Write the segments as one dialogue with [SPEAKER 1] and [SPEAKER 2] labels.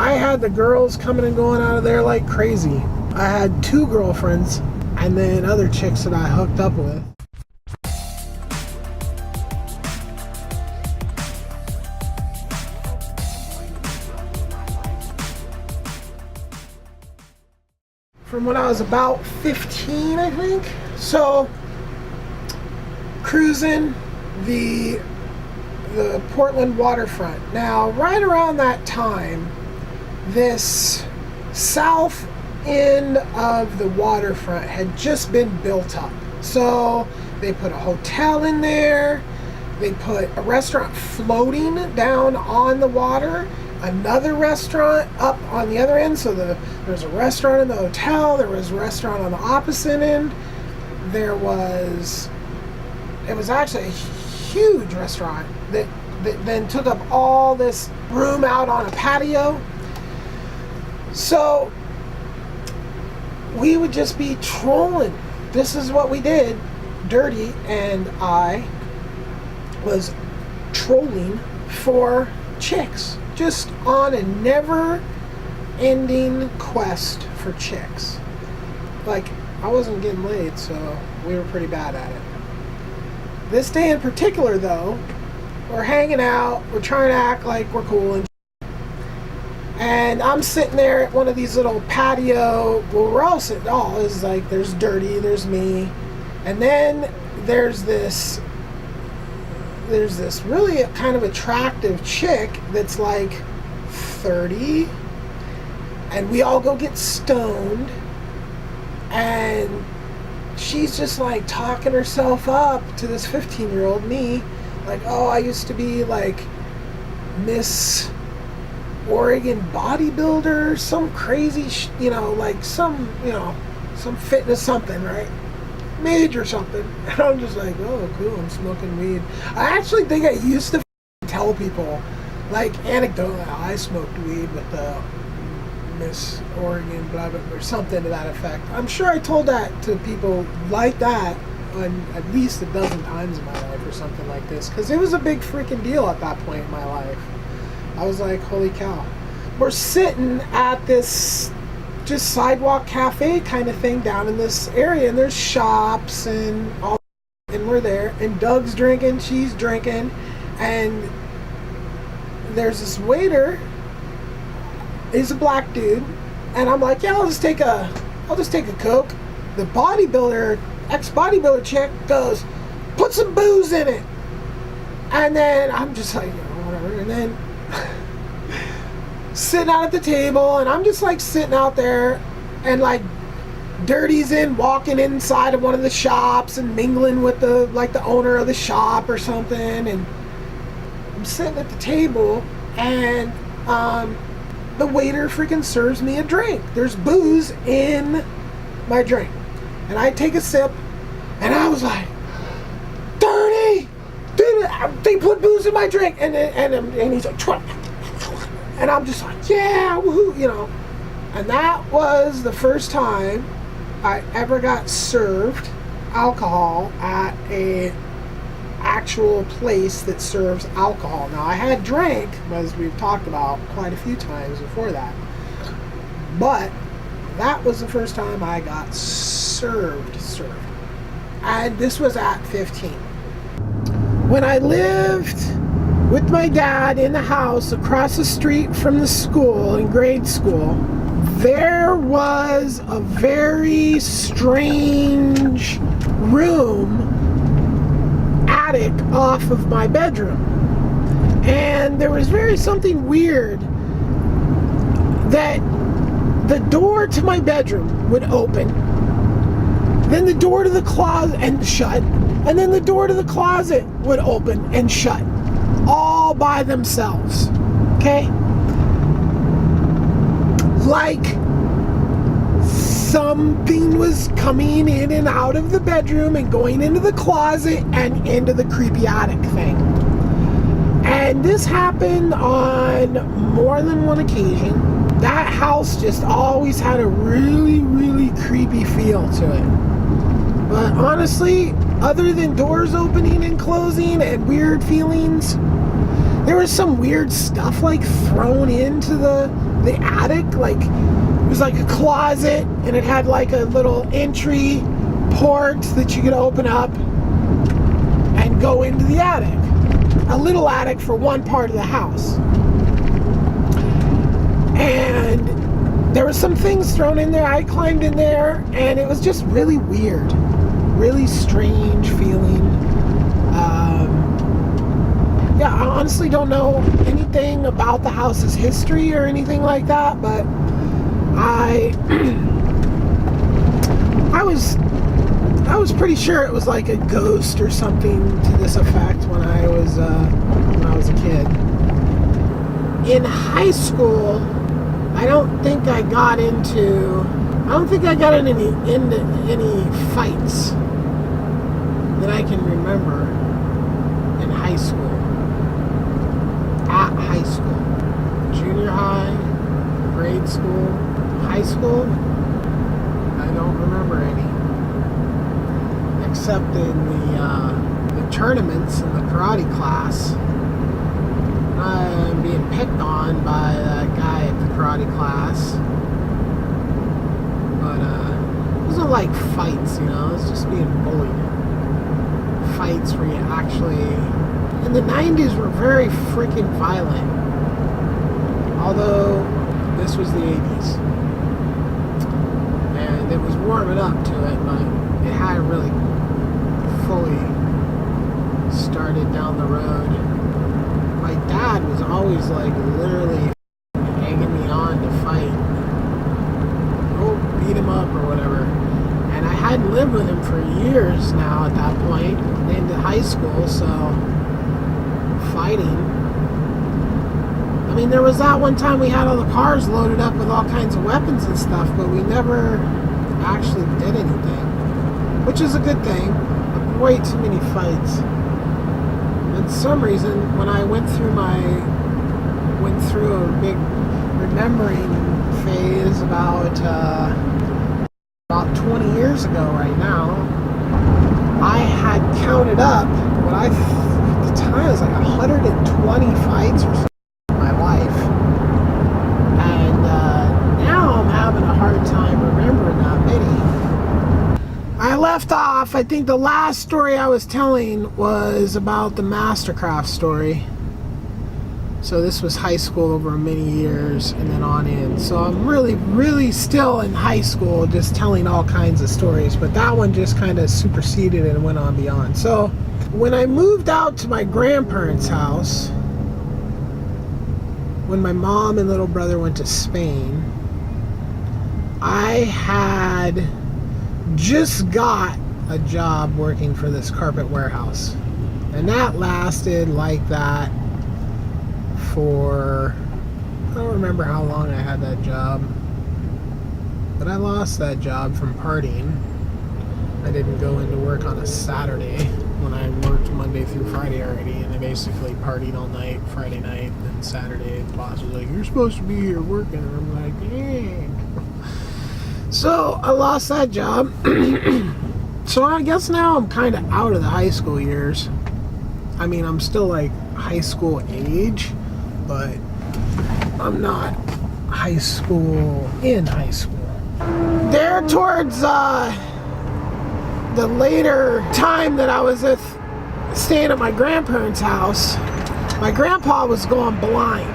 [SPEAKER 1] I had the girls coming and going out of there like crazy. I had 2 girlfriends and then other chicks that I hooked up with. From when I was about 15, I think. So, cruising the Portland waterfront. Now, right around that time, this south end of the waterfront had just been built up. So, they put a hotel in there. They put a restaurant floating down on the water. Another restaurant up on the other end. So there was a restaurant in the hotel. There was a restaurant on the opposite end. It was actually a huge restaurant that then took up all this room out on a patio. So we would just be trolling. This is what we did. Dirty and I was trolling for chicks. Just on a never-ending quest for chicks. Like, I wasn't getting laid, so we were pretty bad at it. This day in particular, though, we're hanging out, we're trying to act like we're cool and I'm sitting there at one of these little patio, well, we're all sitting, is like, there's Dirty, there's me, and then there's this really kind of attractive chick that's like 30, and we all go get stoned, and she's just like talking herself up to this 15-year-old me, like, oh, I used to be like Miss Oregon bodybuilder, some crazy, like some fitness something, right? Major something. And I'm just like, oh, cool, I'm smoking weed. I actually think I used to tell people, like, anecdotally, I smoked weed with the Miss Oregon, blah, blah, or something to that effect. I'm sure I told that to people like that at least a dozen times in my life or something like this, because it was a big freaking deal at that point in my life. I was like, holy cow. We're sitting at this just sidewalk cafe kind of thing down in this area, and there's shops and all, and we're there, and Doug's drinking, she's drinking, and there's this waiter. He's a black dude, and I'm like, yeah, I'll just take a Coke. The ex-bodybuilder chick goes, put some booze in it. And then I'm just like, whatever. And then sitting out at the table, and I'm just like sitting out there, and like Dirty's walking inside of one of the shops and mingling with the owner of the shop or something, and I'm sitting at the table, and the waiter freaking serves me a drink. There's booze in my drink, and I take a sip, and I was like, Dirty, dude, they put booze in my drink, and he's like, Trump. And I'm just like, yeah, woohoo, And that was the first time I ever got served alcohol at a actual place that serves alcohol. Now, I had drank, as we've talked about quite a few times before that, but that was the first time I got served. And this was at 15. When I lived with my dad in the house across the street from the school, in grade school, there was a very strange room, attic off of my bedroom. And there was something weird that the door to my bedroom would open, then the door to the closet and shut, and then the door to the closet would open and shut, all by themselves. Okay? Like something was coming in and out of the bedroom and going into the closet and into the creepy attic thing. And this happened on more than one occasion. That house just always had a really, really creepy feel to it. But honestly, other than doors opening and closing and weird feelings, there was some weird stuff like thrown into the the attic. Like, it was like a closet, and it had like a little entry port that you could open up and go into the attic. A little attic for one part of the house. And there were some things thrown in there. I climbed in there, and it was just really weird. Really strange feeling. Yeah, I honestly don't know anything about the house's history or anything like that, but I was pretty sure it was like a ghost or something to this effect when I was a kid. In high school, I don't think I got into any fights that I can remember in high school. At high school. Junior high, grade school, high school, I don't remember any. Except in the tournaments in the karate class. I'm being picked on by that guy at the karate class. But it wasn't like fights, you know, it was just being bullied. Fights where you actually... In the 90s were very freaking violent. Although this was the 80s. And it was warming up to it, but it hadn't really fully started down the road. My dad was always like literally egging me on to fight. Go beat him up or whatever. And I hadn't lived with him for years now at that point, into high school, so fighting. I mean, there was that one time we had all the cars loaded up with all kinds of weapons and stuff, but we never actually did anything, which is a good thing. Way too many fights. For some reason, when I went through a big remembering phase about 20 years ago right now, I had counted up what at the time it was like 120 fights or something in my life. And now I'm having a hard time remembering that many. I left off, I think the last story I was telling was about the Mastercraft story. So this was high school over many years and then on in. So I'm really still in high school just telling all kinds of stories. But that one just kind of superseded and went on beyond. So when I moved out to my grandparents' house, when my mom and little brother went to Spain, I had just got a job working for this carpet warehouse, and that lasted like that for, I don't remember how long I had that job, but I lost that job from partying. I didn't go into work on a Saturday when I worked Monday through Friday already, and I basically partied all night Friday night, and then Saturday the boss was like, "You're supposed to be here working," and I'm like, "Dang." So I lost that job. So I guess now I'm kind of out of the high school years. I mean, I'm still like high school age, but I'm not high school in high school. There towards the later time that I was staying at my grandparents' house, my grandpa was going blind,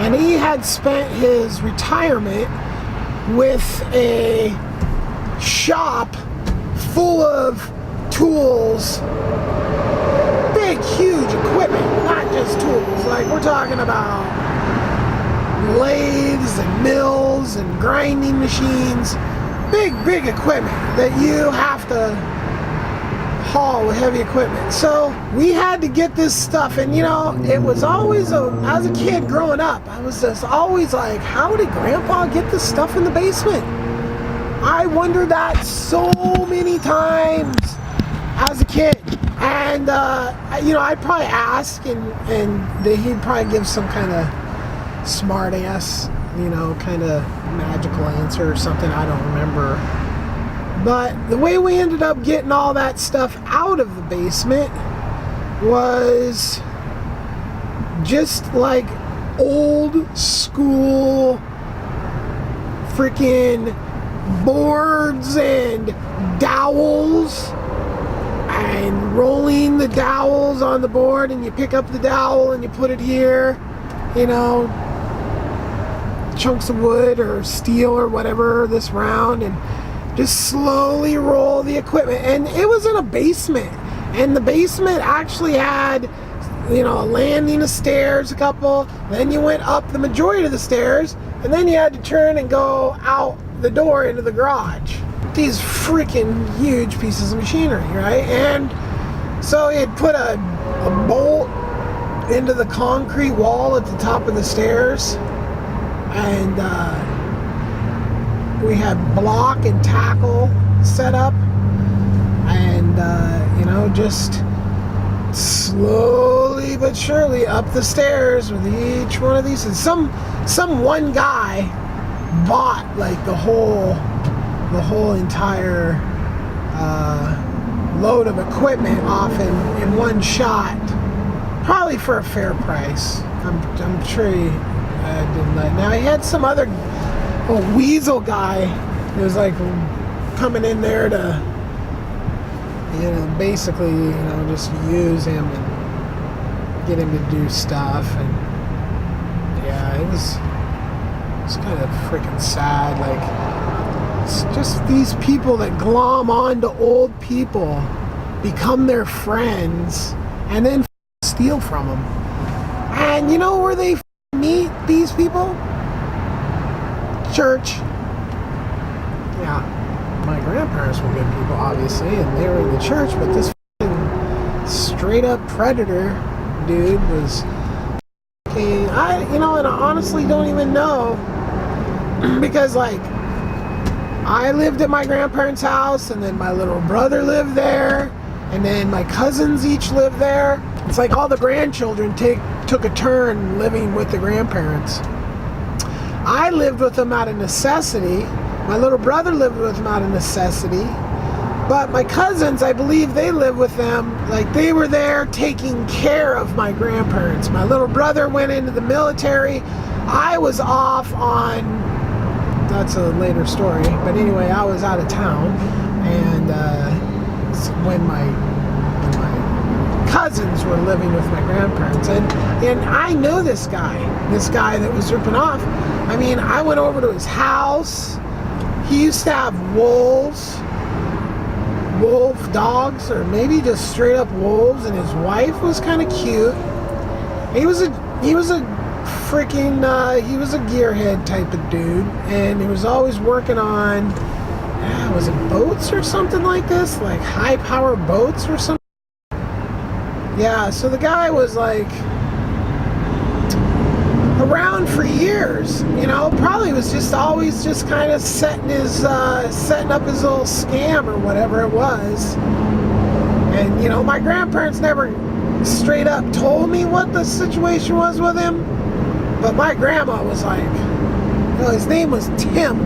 [SPEAKER 1] and he had spent his retirement with a shop full of tools, big, huge equipment, not just tools. Like, we're talking about lathes and mills and grinding machines, big equipment that you have to haul with heavy equipment. So we had to get this stuff, and you know, it was always as a kid growing up, I was just always like, how did Grandpa get this stuff in the basement? I wondered that so many times as a kid, and you know, I'd probably ask, and he'd probably give some kind of smart ass, you know, kind of magical answer or something. I don't remember. But the way we ended up getting all that stuff out of the basement was just like old school freaking boards and dowels, and rolling the dowels on the board, and you pick up the dowel and you put it here, you know, chunks of wood or steel or whatever this round, and just slowly roll the equipment. And it was in a basement, and the basement actually had, you know, a landing of stairs, a couple, then you went up the majority of the stairs, and then you had to turn and go out the door into the garage. These freaking huge pieces of machinery, right? And so he had put a bolt into the concrete wall at the top of the stairs, and we had block and tackle set up, and you know, just slowly but surely up the stairs with each one of these. And some one guy bought like the whole entire load of equipment off in one shot, probably for a fair price. I'm sure he didn't let. Now he had some other weasel guy who was like coming in there to, you know, basically, you know, just use him and get him to do stuff. And yeah, it was kind of freaking sad. Like, it's just these people that glom onto old people, become their friends, and then steal from them. And you know where they meet these people? Church. Yeah. My grandparents were good people, obviously, and they were in the church, but this straight up predator dude was, and I honestly don't even know, because like, I lived at my grandparents' house, and then my little brother lived there, and then my cousins each lived there. It's like all the grandchildren took a turn living with the grandparents. I lived with them out of necessity. My little brother lived with them out of necessity. But my cousins, I believe they lived with them, like they were there taking care of my grandparents. My little brother went into the military. I was off on, that's a later story, but anyway, I was out of town. And when my cousins were living with my grandparents, and I know this guy that was ripping off. I mean, I went over to his house. He used to have wolf dogs, or maybe just straight up wolves, and his wife was kind of cute. He was a gearhead type of dude, and he was always working on, was it boats or something like this, like high power boats or something. Yeah, so the guy was like around for years, you know, probably was just always just kind of setting up his little scam or whatever it was. And you know, my grandparents never straight up told me what the situation was with him, but my grandma was like, you know, his name was Tim.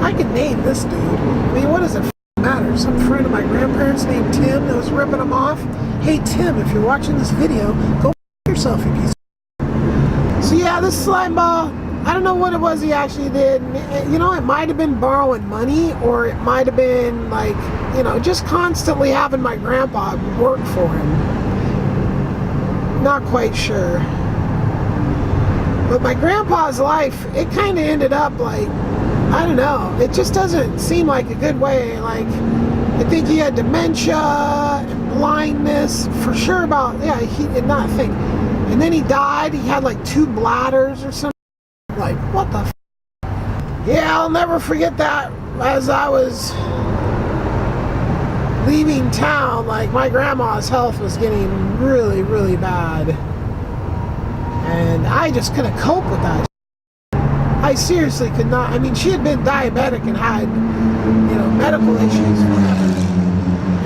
[SPEAKER 1] I could name this dude. I mean, what does it matter? Some friend of my grandparents named Tim that was ripping him off. Hey Tim, if you're watching this video, go yourself, you piece. So yeah, this slime ball, I don't know what it was he actually did. You know, it might have been borrowing money, or it might have been like, you know, just constantly having my grandpa work for him. Not quite sure. But my grandpa's life, it kind of ended up like, I don't know, it just doesn't seem like a good way. Like, I think he had dementia and blindness, for sure about, yeah, he did not think. And then he died, he had like 2 bladders or something. Like, what the f***? Yeah, I'll never forget that. As I was leaving town, like, my grandma's health was getting really, really bad. And I just couldn't cope with that. I seriously could not. I mean, she had been diabetic and had, you know, medical issues forever.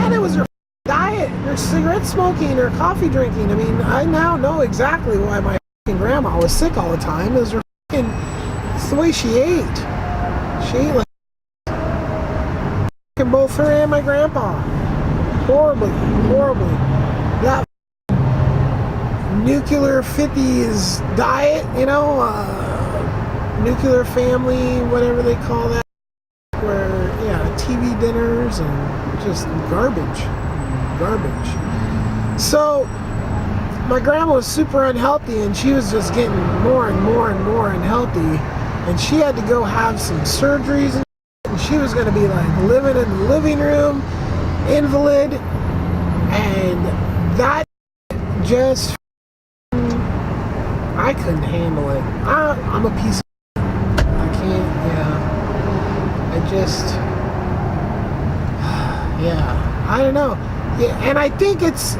[SPEAKER 1] And it was her diet, her cigarette smoking, her coffee drinking. I mean, I now know exactly why my grandma was sick all the time. It was her it's the way she ate. She ate like both her and my grandpa. Horribly. That nuclear 50s diet, you know, nuclear family, whatever they call that, where, yeah, TV dinners and just garbage. So my grandma was super unhealthy, and she was just getting more and more unhealthy, and she had to go have some surgeries, and she was going to be like living in the living room, invalid, and that just, I couldn't handle it. I'm a piece of, I can't, yeah, I just, yeah, I don't know. Yeah, and I think it's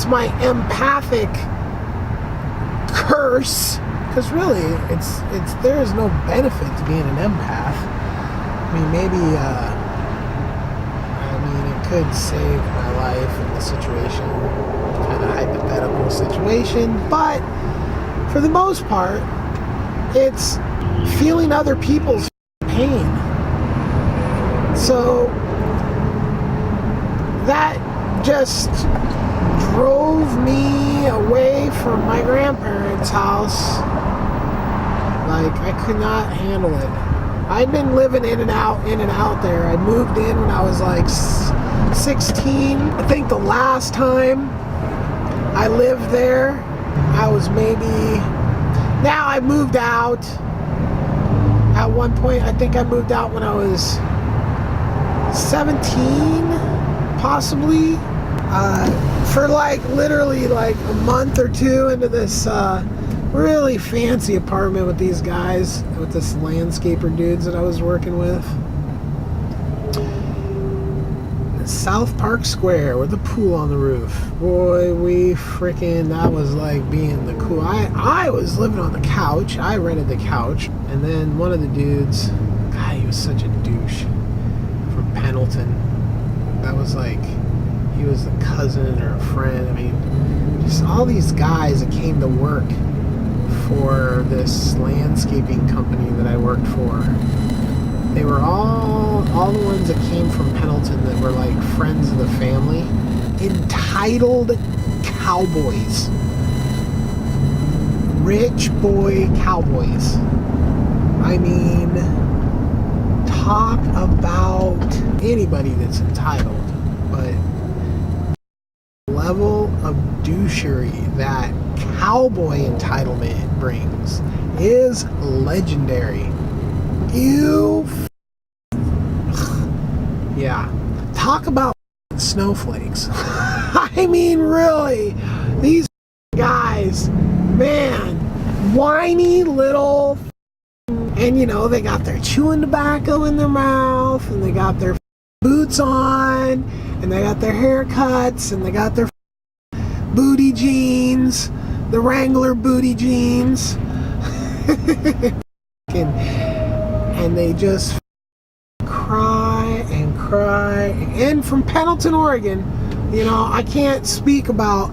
[SPEAKER 1] my empathic curse, because really it's there is no benefit to being an empath. I mean, maybe it could save my life in the situation, kind of hypothetical situation, but for the most part, it's feeling other people's pain. So that just drove me away from my grandparents' house. Like, I could not handle it. I'd been living in and out there. I moved in when I was like 16. I think the last time I lived there, I was maybe, now I moved out. At one point, I think I moved out when I was 17. Possibly, for like literally like a month or two into this really fancy apartment with these guys, with this landscaper dudes that I was working with. South Park Square with a pool on the roof. Boy, that was like being the cool. I was living on the couch. I rented the couch, and then one of the dudes, God, he was such a douche, from Pendleton. That was like, he was a cousin or a friend. I mean, just all these guys that came to work for this landscaping company that I worked for. They were all the ones that came from Pendleton that were like friends of the family. Entitled cowboys. Rich boy cowboys. I mean, talk about anybody that's entitled, but level of douchery that cowboy entitlement brings is legendary. Yeah, talk about snowflakes. I mean, really, these guys, man, whiny little. And you know, they got their chewing tobacco in their mouth, and they got their boots on, and they got their haircuts, and they got their booty jeans, the Wrangler booty jeans. and they just cry and cry. And from Pendleton, Oregon, you know, I can't speak about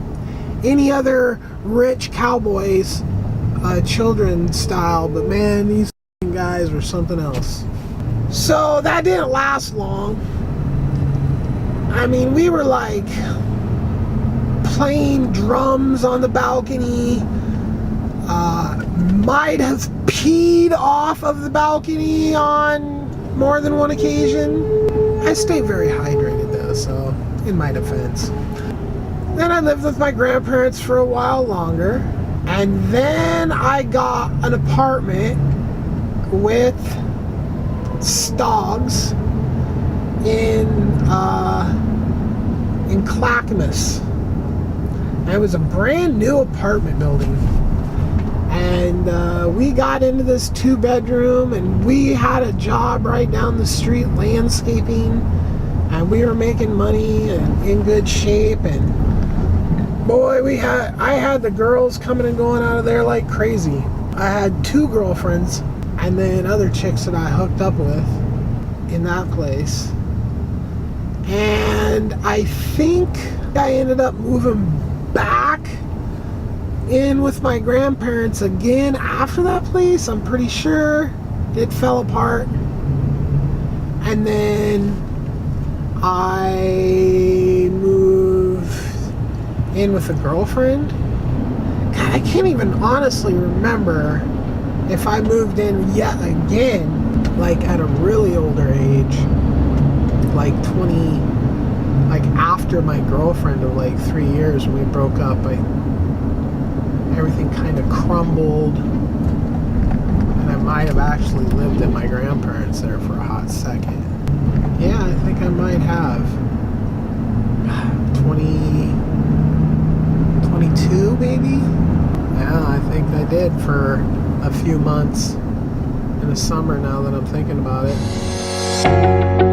[SPEAKER 1] any other rich cowboys, children style, but man, these guys were something else. So that didn't last long. I mean, we were like playing drums on the balcony. Might have peed off of the balcony on more than one occasion. I stay very hydrated though, so in my defense. Then I lived with my grandparents for a while longer, and then I got an apartment with Stoggs in Clackamas. And it was a brand new apartment building, and we got into this 2-bedroom, and we had a job right down the street landscaping, and we were making money and in good shape, and boy, I had the girls coming and going out of there like crazy. I had 2 girlfriends, and then other chicks that I hooked up with in that place. And I think I ended up moving back in with my grandparents again after that place. I'm pretty sure it fell apart. And then I moved in with a girlfriend God, I can't even honestly remember if I moved in yet again, like at a really older age, like 20, like after my girlfriend of like 3 years when we broke up. Everything kind of crumbled, and I might have actually lived at my grandparents' there for a hot second. Yeah, I think I might have. 22 maybe? Yeah, I think I did for a few months in the summer now that I'm thinking about it.